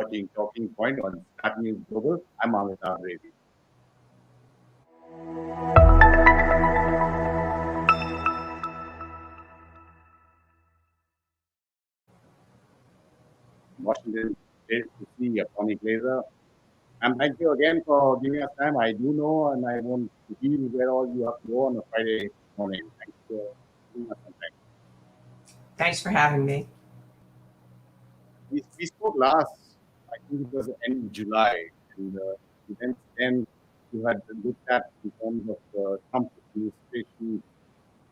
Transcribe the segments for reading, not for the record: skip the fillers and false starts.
watching Talking Point on StratNews Global. I'm Amitabh Revi. Washington, great to see you, Tony Glaser. And thank you again for giving us time. I do know and I won't reveal where all you have to go on a Friday morning. Thanks for giving us some time. Thanks for having me. We spoke last, I think it was the end of July, and events then you had looked at in terms of the Trump administration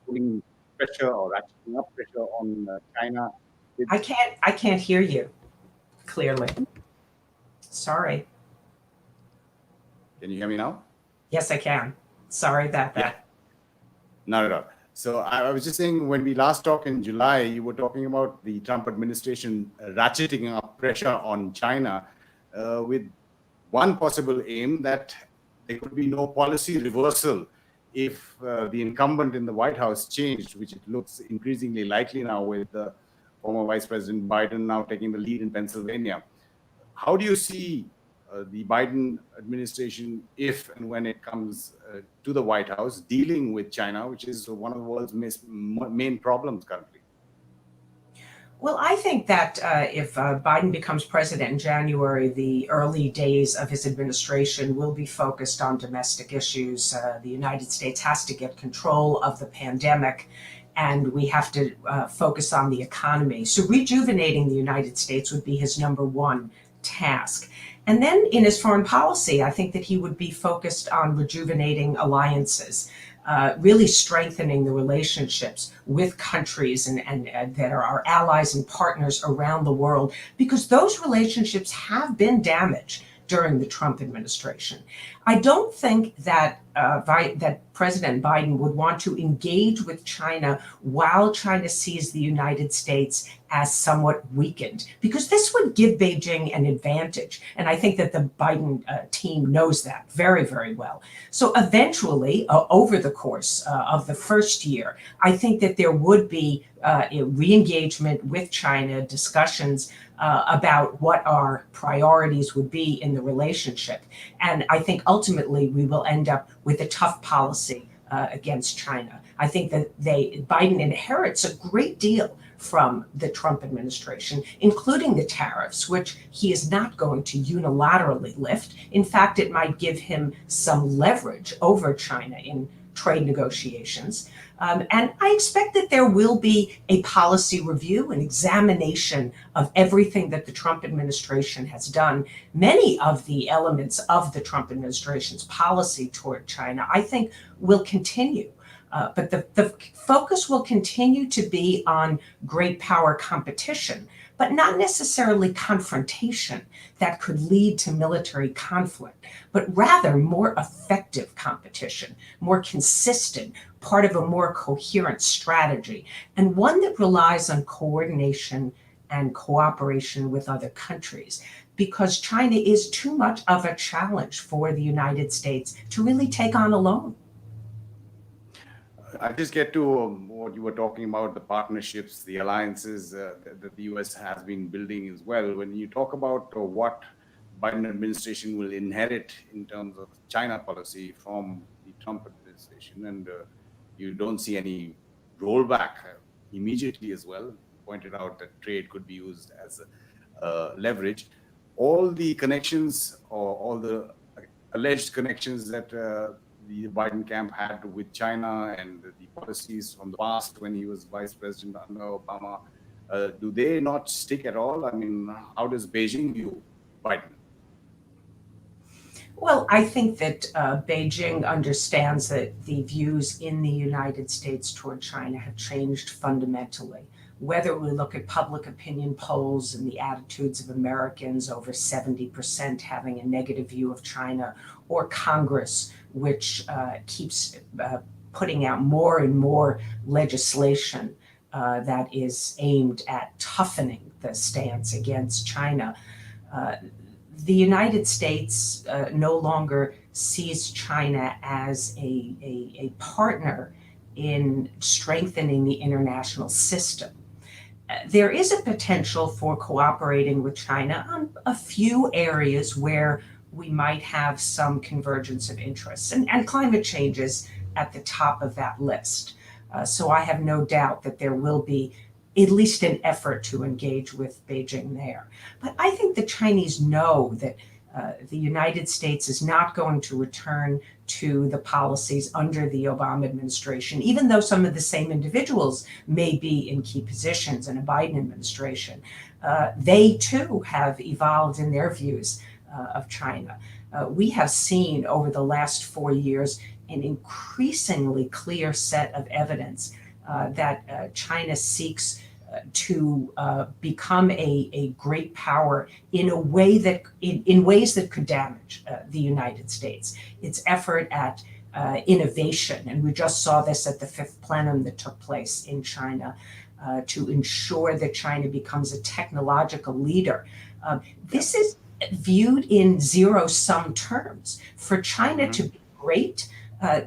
putting pressure or ratcheting up pressure on China. I can't hear you clearly. Sorry. Can you hear me now? Yes, I can. Sorry about that. Yeah. Not at all. So I was just saying, when we last talked in July, you were talking about the Trump administration ratcheting up pressure on China with one possible aim that there could be no policy reversal if the incumbent in the White House changed, which it looks increasingly likely now with former Vice President Biden now taking the lead in Pennsylvania. How do you see the Biden administration, if and when it comes to the White House, dealing with China, which is one of the world's main problems currently? Well, I think that if Biden becomes president in January, the early days of his administration will be focused on domestic issues. The United States has to get control of the pandemic, and we have to focus on the economy. So rejuvenating the United States would be his number one task. And then in his foreign policy, I think that he would be focused on rejuvenating alliances, really strengthening the relationships with countries and that are our allies and partners around the world, because those relationships have been damaged during the Trump administration. I don't think that that President Biden would want to engage with China while China sees the United States as somewhat weakened, because this would give Beijing an advantage. And I think that the Biden team knows that very, very well. So eventually, over the course of the first year, I think that there would be a re-engagement with China, discussions about what our priorities would be in the relationship. And I think ultimately we will end up with a tough policy against China. I think that Biden inherits a great deal from the Trump administration, including the tariffs, which he is not going to unilaterally lift. In fact, it might give him some leverage over China in trade negotiations. And I expect that there will be a policy review, an examination of everything that the Trump administration has done. Many of the elements of the Trump administration's policy toward China, I think, will continue. But the focus will continue to be on great power competition, but not necessarily confrontation that could lead to military conflict, but rather more effective competition, more consistent, part of a more coherent strategy, and one that relies on coordination and cooperation with other countries, because China is too much of a challenge for the United States to really take on alone. I just get to what you were talking about, the partnerships, the alliances that the US has been building as well. When you talk about what Biden administration will inherit in terms of China policy from the Trump administration, and you don't see any rollback immediately as well. You pointed out that trade could be used as leverage. All the connections or all the alleged connections that the Biden camp had with China and the policies from the past when he was vice president under Obama, do they not stick at all? I mean, how does Beijing view Biden? Well, I think that Beijing understands that the views in the United States toward China have changed fundamentally. Whether we look at public opinion polls and the attitudes of Americans, over 70% having a negative view of China, or Congress, which keeps putting out more and more legislation that is aimed at toughening the stance against China. The United States no longer sees China as a partner in strengthening the international system. there is a potential for cooperating with China on a few areas where we might have some convergence of interests, and climate change is at the top of that list. So I have no doubt that there will be at least an effort to engage with Beijing there. But I think the Chinese know that the United States is not going to return to the policies under the Obama administration, even though some of the same individuals may be in key positions in a Biden administration. They too have evolved in their views of China. We have seen over the last 4 years an increasingly clear set of evidence that China seeks to become a great power in a way that in ways that could damage the United States. Its effort at innovation, and we just saw this at the fifth plenum that took place in China, to ensure that China becomes a technological leader. This is viewed in zero-sum terms. For China to be great,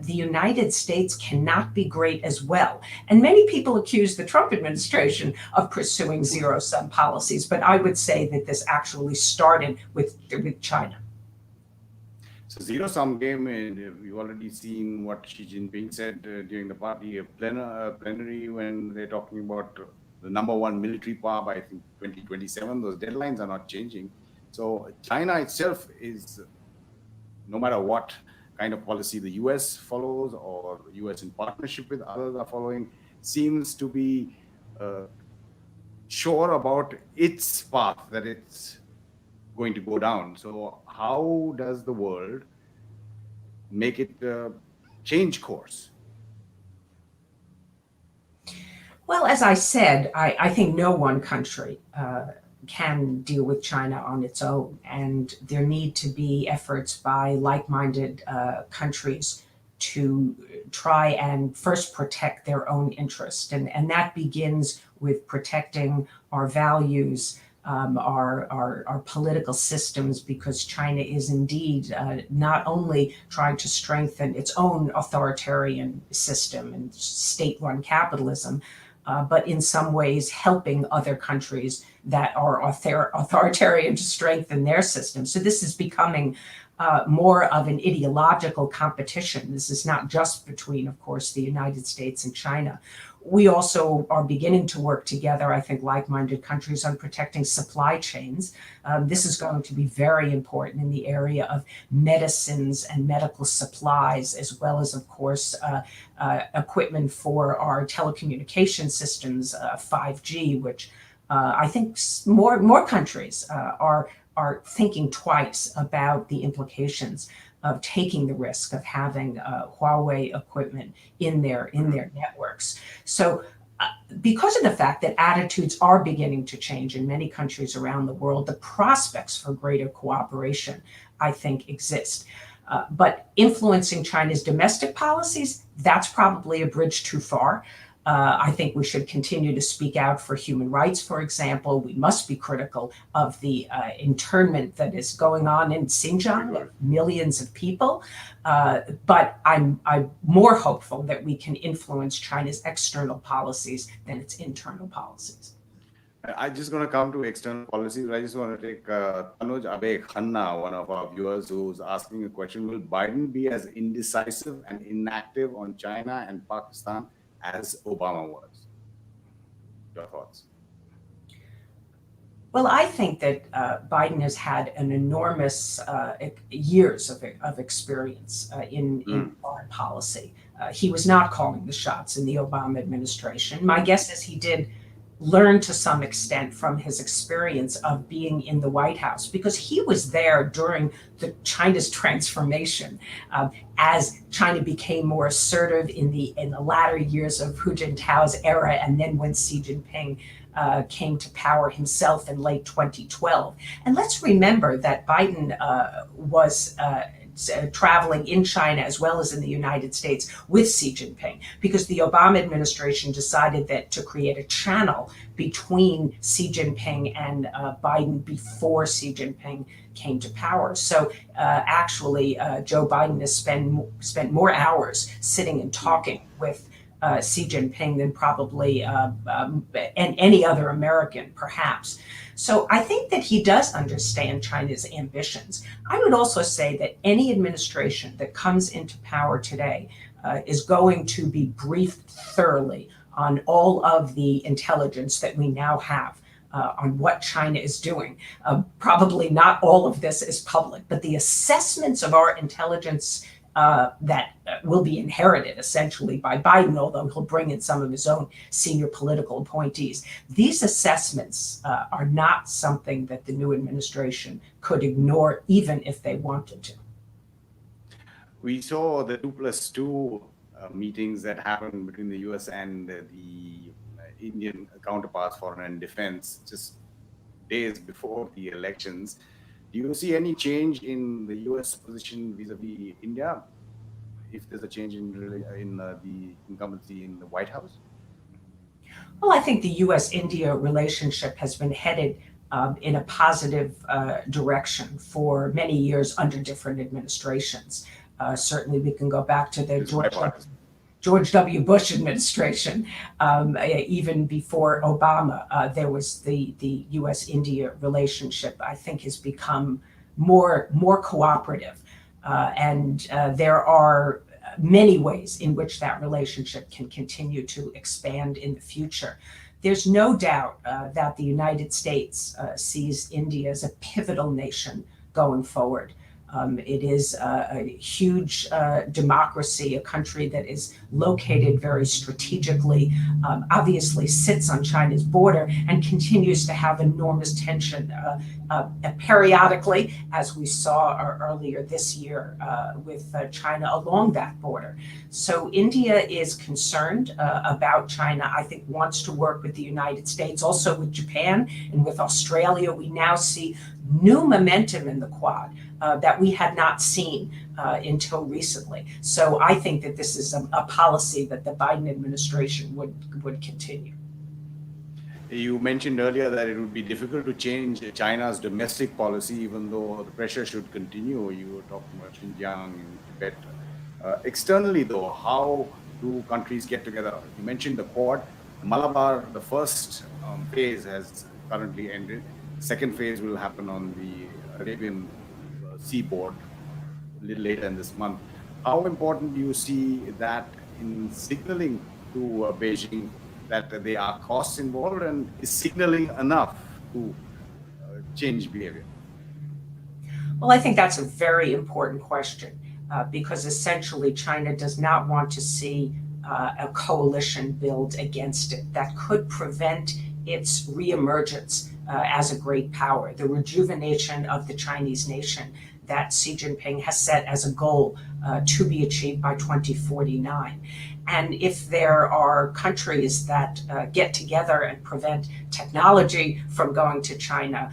the United States cannot be great as well. And many people accuse the Trump administration of pursuing zero-sum policies, but I would say that this actually started with China. So zero-sum game, we've already seen what Xi Jinping said during the party plenary when they're talking about the number one military power by, I think, 2027. Those deadlines are not changing. So China itself is, no matter what kind of policy the US follows or US in partnership with others are following, seems to be sure about its path that it's going to go down. So how does the world make it change course? Well, as I said, I think no one country can deal with China on its own, and there need to be efforts by like-minded countries to try and first protect their own interest, and that begins with protecting our values, our political systems, because China is indeed not only trying to strengthen its own authoritarian system and state-run capitalism, but in some ways helping other countries that are authoritarian to strengthen their system. So this is becoming more of an ideological competition. This is not just between, of course, the United States and China. We also are beginning to work together, I think, like-minded countries on protecting supply chains. This is going to be very important in the area of medicines and medical supplies, as well as, of course, equipment for our telecommunication systems, 5G, which I think more countries are thinking twice about the implications of taking the risk of having Huawei equipment in their networks. So because of the fact that attitudes are beginning to change in many countries around the world, the prospects for greater cooperation, I think, exist. But influencing China's domestic policies, that's probably a bridge too far. I think we should continue to speak out for human rights, for example. We must be critical of the internment that is going on in Xinjiang of millions of people. But I'm more hopeful that we can influence China's external policies than its internal policies. I'm just going to come to external policies. I just want to take Tanuj Abe Khanna, one of our viewers, who's asking a question. Will Biden be as indecisive and inactive on China and Pakistan as Obama was? Your thoughts? Well, I think that Biden has had an enormous years of experience in foreign policy. He was not calling the shots in the Obama administration. My guess is he did learn to some extent from his experience of being in the White House, because he was there during China's transformation as China became more assertive in the latter years of Hu Jintao's era, and then when Xi Jinping came to power himself in late 2012. And let's remember that Biden was traveling in China as well as in the United States with Xi Jinping, because the Obama administration decided that to create a channel between Xi Jinping and Biden before Xi Jinping came to power. So actually, Joe Biden has spent more hours sitting and talking with Xi Jinping than probably any other American, perhaps. So I think that he does understand China's ambitions. I would also say that any administration that comes into power today is going to be briefed thoroughly on all of the intelligence that we now have on what China is doing. Probably not all of this is public, but the assessments of our intelligence that will be inherited essentially by Biden, although he'll bring in some of his own senior political appointees. These assessments are not something that the new administration could ignore, even if they wanted to. We saw the 2+2 meetings that happened between the US and the Indian counterparts, foreign and defense, just days before the elections. Do you see any change in the US position vis-a-vis India, if there's a change in the incumbency in the White House? Well, I think the US-India relationship has been headed in a positive direction for many years under different administrations. Certainly, we can go back to the George W. Bush administration. Even before Obama, there was the U.S.-India relationship, I think, has become more cooperative. And there are many ways in which that relationship can continue to expand in the future. There's no doubt that the United States sees India as a pivotal nation going forward. It is a huge democracy, a country that is located very strategically, obviously sits on China's border and continues to have enormous tension periodically, as we saw earlier this year with China along that border. So India is concerned about China, I think wants to work with the United States, also with Japan and with Australia. We now see new momentum in the Quad that we had not seen until recently. So I think that this is a policy that the Biden administration would continue. You mentioned earlier that it would be difficult to change China's domestic policy, even though the pressure should continue. You were talking about Xinjiang and Tibet. Externally, though, how do countries get together? You mentioned the Quad. Malabar, the first phase has currently ended. Second phase will happen on the Arabian seaboard a little later in this month. How important do you see that in signaling to Beijing that there are costs involved, and is signaling enough to change behavior? Well, I think that's a very important question because essentially China does not want to see a coalition build against it that could prevent its reemergence as a great power, the rejuvenation of the Chinese nation that Xi Jinping has set as a goal to be achieved by 2049. And if there are countries that get together and prevent technology from going to China,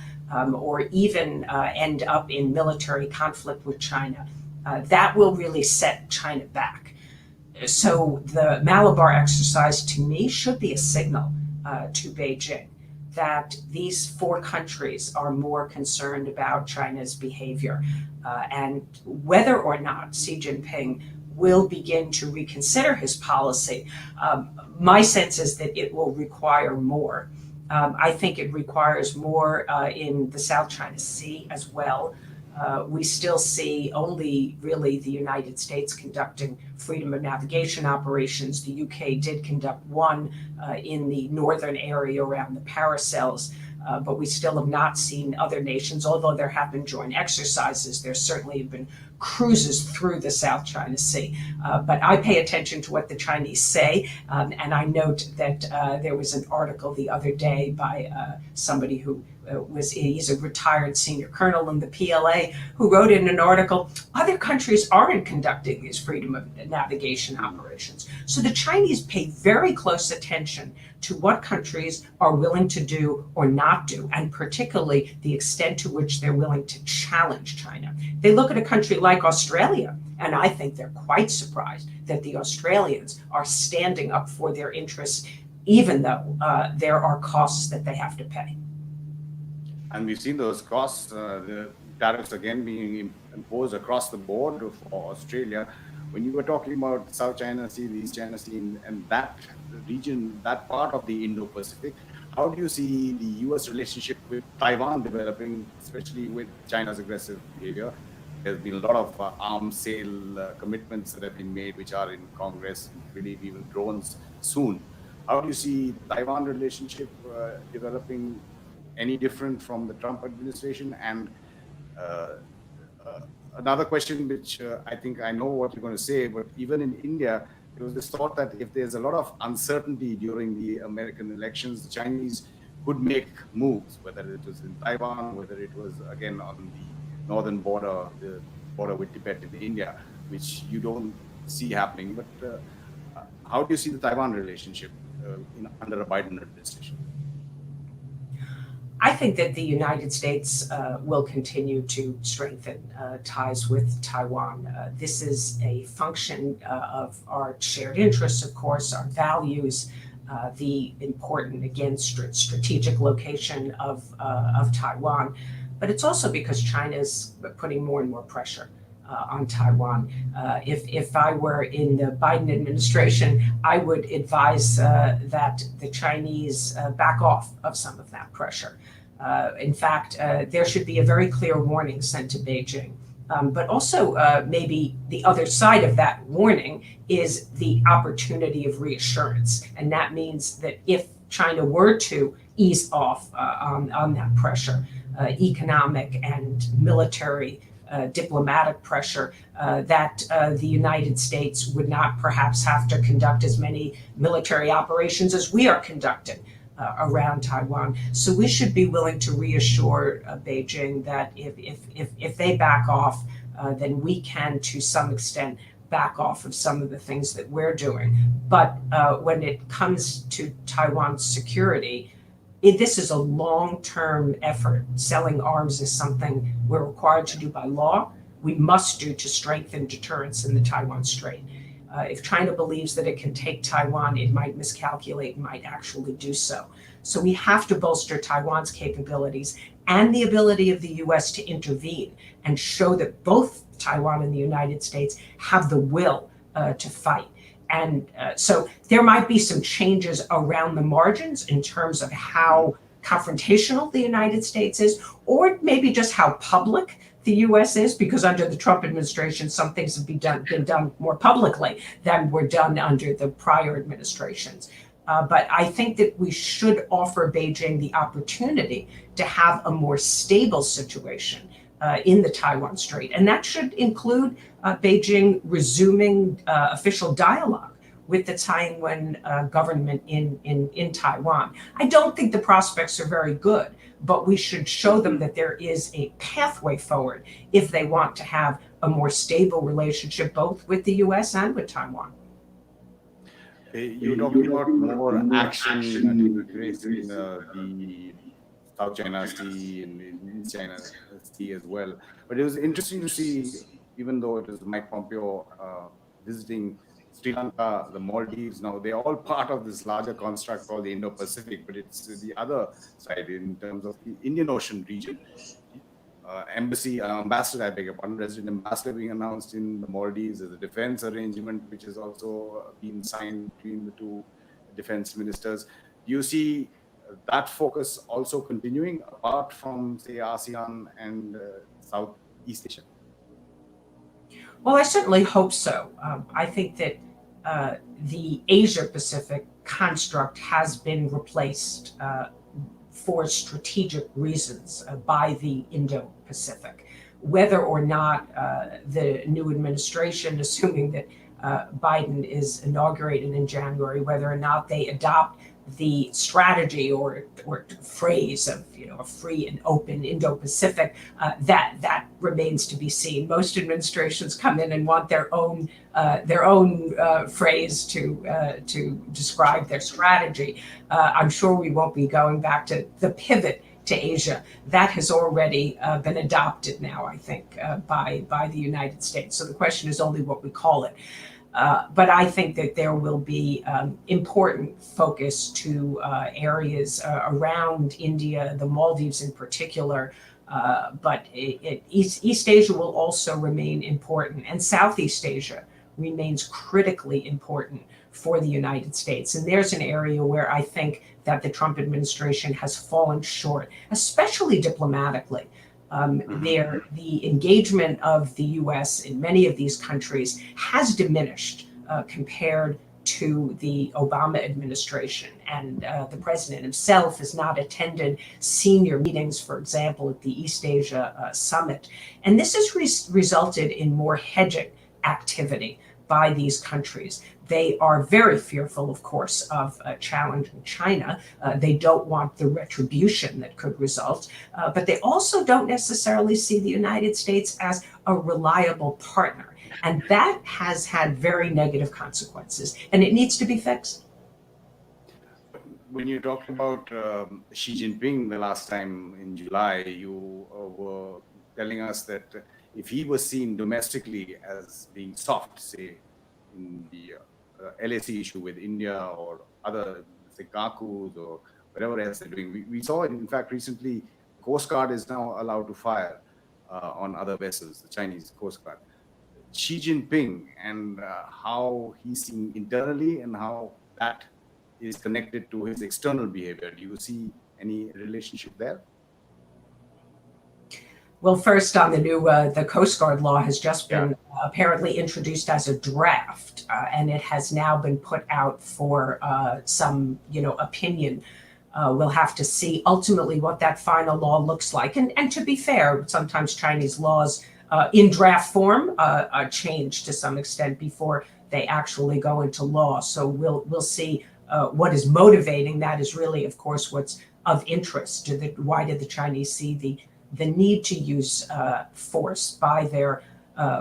or even end up in military conflict with China, that will really set China back. So the Malabar exercise, to me, should be a signal to Beijing that these four countries are more concerned about China's behavior. And whether or not Xi Jinping will begin to reconsider his policy, my sense is that it will require more. I think it requires more in the South China Sea as well. We still see only really the United States conducting freedom of navigation operations. The UK did conduct one in the northern area around the Paracels, but we still have not seen other nations, although there have been joint exercises. There certainly have been cruises through the South China Sea. But I pay attention to what the Chinese say, and I note that there was an article the other day by somebody who he's a retired senior colonel in the PLA, who wrote in an article, other countries aren't conducting these freedom of navigation operations. So the Chinese pay very close attention to what countries are willing to do or not do, and particularly the extent to which they're willing to challenge China. They look at a country like Australia, and I think they're quite surprised that the Australians are standing up for their interests, even though there are costs that they have to pay. And we've seen those costs, the tariffs again being imposed across the board for Australia. When you were talking about South China Sea, the East China Sea, and that region, that part of the Indo-Pacific, how do you see the U.S. relationship with Taiwan developing, especially with China's aggressive behavior? There's been a lot of arms sale commitments that have been made, which are in Congress, and I believe even drones soon. How do you see the Taiwan relationship developing any different from the Trump administration? And uh, another question, which I think I know what you're going to say, but even in India, there was this thought that if there's a lot of uncertainty during the American elections, the Chinese could make moves, whether it was in Taiwan, whether it was again on the northern border, the border with Tibet in India, which you don't see happening. But how do you see the Taiwan relationship under a Biden administration? I think that the United States will continue to strengthen ties with Taiwan. This is a function of our shared interests, of course, our values, the important, again, strategic location of Taiwan. But it's also because China is putting more and more pressure on Taiwan. If I were in the Biden administration, I would advise that the Chinese back off of some of that pressure. In fact, there should be a very clear warning sent to Beijing. But also, maybe the other side of that warning is the opportunity of reassurance. And that means that if China were to ease off on that pressure, economic and military diplomatic pressure, that the United States would not perhaps have to conduct as many military operations as we are conducting around Taiwan. So we should be willing to reassure Beijing that if they back off, then we can, to some extent, back off of some of the things that we're doing. But when it comes to Taiwan's security, this is a long-term effort. Selling arms is something we're required to do by law. We must do to strengthen deterrence in the Taiwan Strait. If China believes that it can take Taiwan, it might miscalculate and might actually do so. So we have to bolster Taiwan's capabilities and the ability of the US to intervene and show that both Taiwan and the United States have the will to fight. And so there might be some changes around the margins in terms of how confrontational the United States is, or maybe just how public the US is, because under the Trump administration, some things have been done more publicly than were done under the prior administrations. But I think that we should offer Beijing the opportunity to have a more stable situation in the Taiwan Strait. And that should include Beijing resuming official dialogue with the Taiwan government in Taiwan. I don't think the prospects are very good, but we should show them that there is a pathway forward if they want to have a more stable relationship both with the US and with Taiwan. You're talking about more action taking place in the South China Sea and in East China Sea as well. But it was interesting to see, even though it was Mike Pompeo visiting Sri Lanka, the Maldives, now they're all part of this larger construct called the Indo-Pacific, but it's the other side in terms of the Indian Ocean region. Ambassador, I beg your pardon, resident ambassador being announced in the Maldives. There's a defense arrangement which has also been signed between the two defense ministers. Do you see that focus also continuing apart from, say, ASEAN and Southeast Asia? Well, I certainly hope so. I think that the Asia-Pacific construct has been replaced for strategic reasons by the Indo-Pacific. Whether or not the new administration, assuming that Biden is inaugurated in January, whether or not they adopt the strategy or phrase of a free and open Indo-Pacific, that remains to be seen. Most administrations come in and want their own phrase to describe their strategy. I'm sure we won't be going back to the pivot to Asia. That has already been adopted now, I think, by the United States. So the question is only what we call it. But I think that there will be important focus to areas around India, the Maldives in particular, but East Asia will also remain important, and Southeast Asia remains critically important for the United States. And there's an area where I think that the Trump administration has fallen short, especially diplomatically. The engagement of the US in many of these countries has diminished compared to the Obama administration. And the president himself has not attended senior meetings, for example, at the East Asia Summit. And this has resulted in more hedging activity by these countries. They are very fearful, of course, of challenging China. They don't want the retribution that could result, but they also don't necessarily see the United States as a reliable partner. And that has had very negative consequences, and it needs to be fixed. When you talked about Xi Jinping the last time in July, you were telling us that if he was seen domestically as being soft, say, in the LAC issue with India or other, say, Kakus or whatever else they're doing. We saw, in fact, recently, Coast Guard is now allowed to fire on other vessels, the Chinese Coast Guard. Xi Jinping and how he's seen internally and how that is connected to his external behavior. Do you see any relationship there? Well, first on the new, the Coast Guard law has just been apparently introduced as a draft, and it has now been put out for some, opinion. We'll have to see ultimately what that final law looks like. And to be fair, sometimes Chinese laws in draft form change to some extent before they actually go into law. So we'll see what is motivating. That is really, of course, what's of interest. Why did the Chinese see the need to use force by their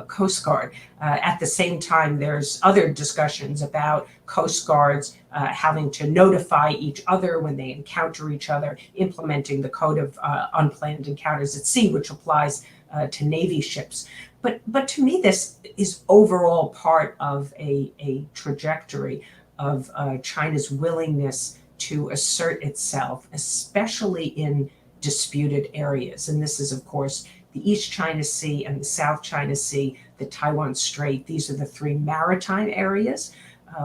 Coast Guard? At the same time, there's other discussions about Coast Guards having to notify each other when they encounter each other, implementing the Code of Unplanned Encounters at Sea, which applies to Navy ships. But to me, this is overall part of a trajectory of China's willingness to assert itself, especially in disputed areas. And this is, of course, the East China Sea and the South China Sea, the Taiwan Strait. These are the three maritime areas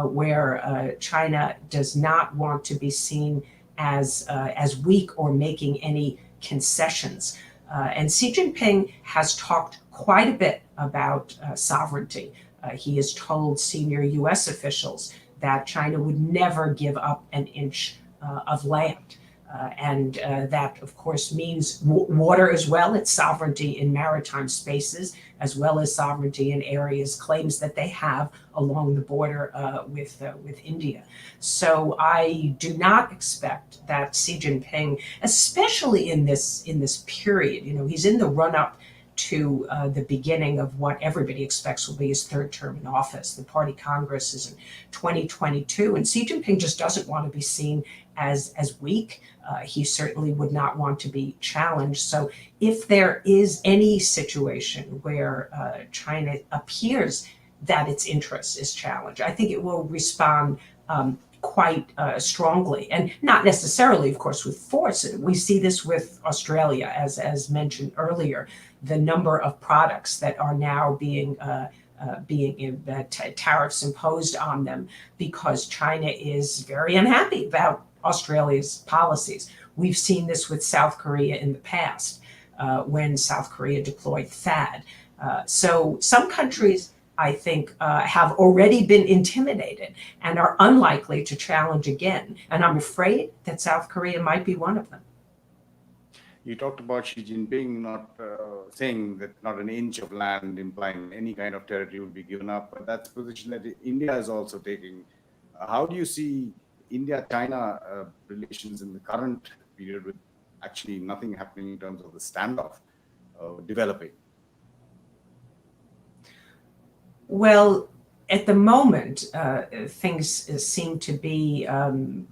where China does not want to be seen as weak or making any concessions. And Xi Jinping has talked quite a bit about sovereignty. He has told senior US officials that China would never give up an inch of land. And that, of course, means water as well. It's sovereignty in maritime spaces, as well as sovereignty in areas, claims that they have along the border with India. So I do not expect that Xi Jinping, especially in this period, he's in the run-up to the beginning of what everybody expects will be his third term in office. The party Congress is in 2022, and Xi Jinping just doesn't want to be seen as weak. He certainly would not want to be challenged. So if there is any situation where China appears that its interest is challenged, I think it will respond quite strongly, and not necessarily, of course, with force. We see this with Australia, as mentioned earlier, the number of products that are now being tariffs imposed on them because China is very unhappy about Australia's policies. We've seen this with South Korea in the past when South Korea deployed THAAD. So some countries, I think, have already been intimidated and are unlikely to challenge again. And I'm afraid that South Korea might be one of them. You talked about Xi Jinping not saying that not an inch of land, implying any kind of territory will be given up. But that's a position that India is also taking. How do you see India-China relations in the current period with actually nothing happening in terms of the standoff developing? Well, at the moment, things seem to be in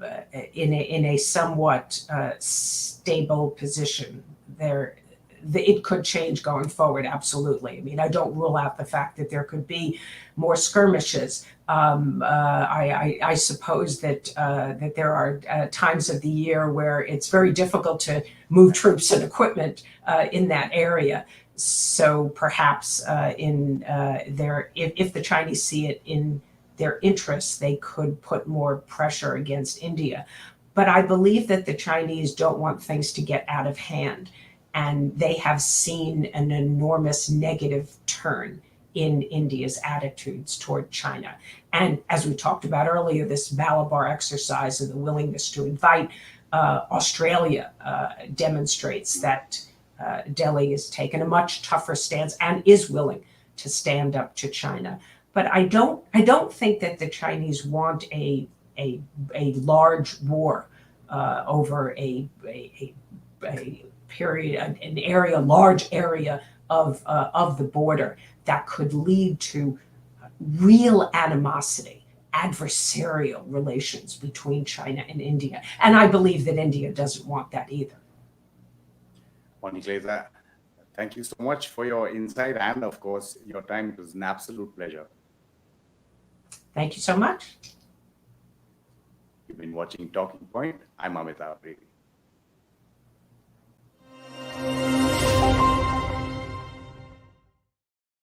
a somewhat stable position. It could change going forward, absolutely. I mean, I don't rule out the fact that there could be more skirmishes. I suppose that there are times of the year where it's very difficult to move troops and equipment in that area. So perhaps if the Chinese see it in their interests, they could put more pressure against India. But I believe that the Chinese don't want things to get out of hand, and they have seen an enormous negative turn in India's attitudes toward China. And as we talked about earlier, this Malabar exercise and the willingness to invite Australia demonstrates that Delhi has taken a much tougher stance and is willing to stand up to China. But I don't think that the Chinese want a large war over a period, large area of the border that could lead to real animosity, adversarial relations between China and India. And I believe that India doesn't want that either. Glaser, thank you so much for your insight and, of course, your time. It was an absolute pleasure. Thank you so much. You've been watching Talking Point. I'm Amitabh.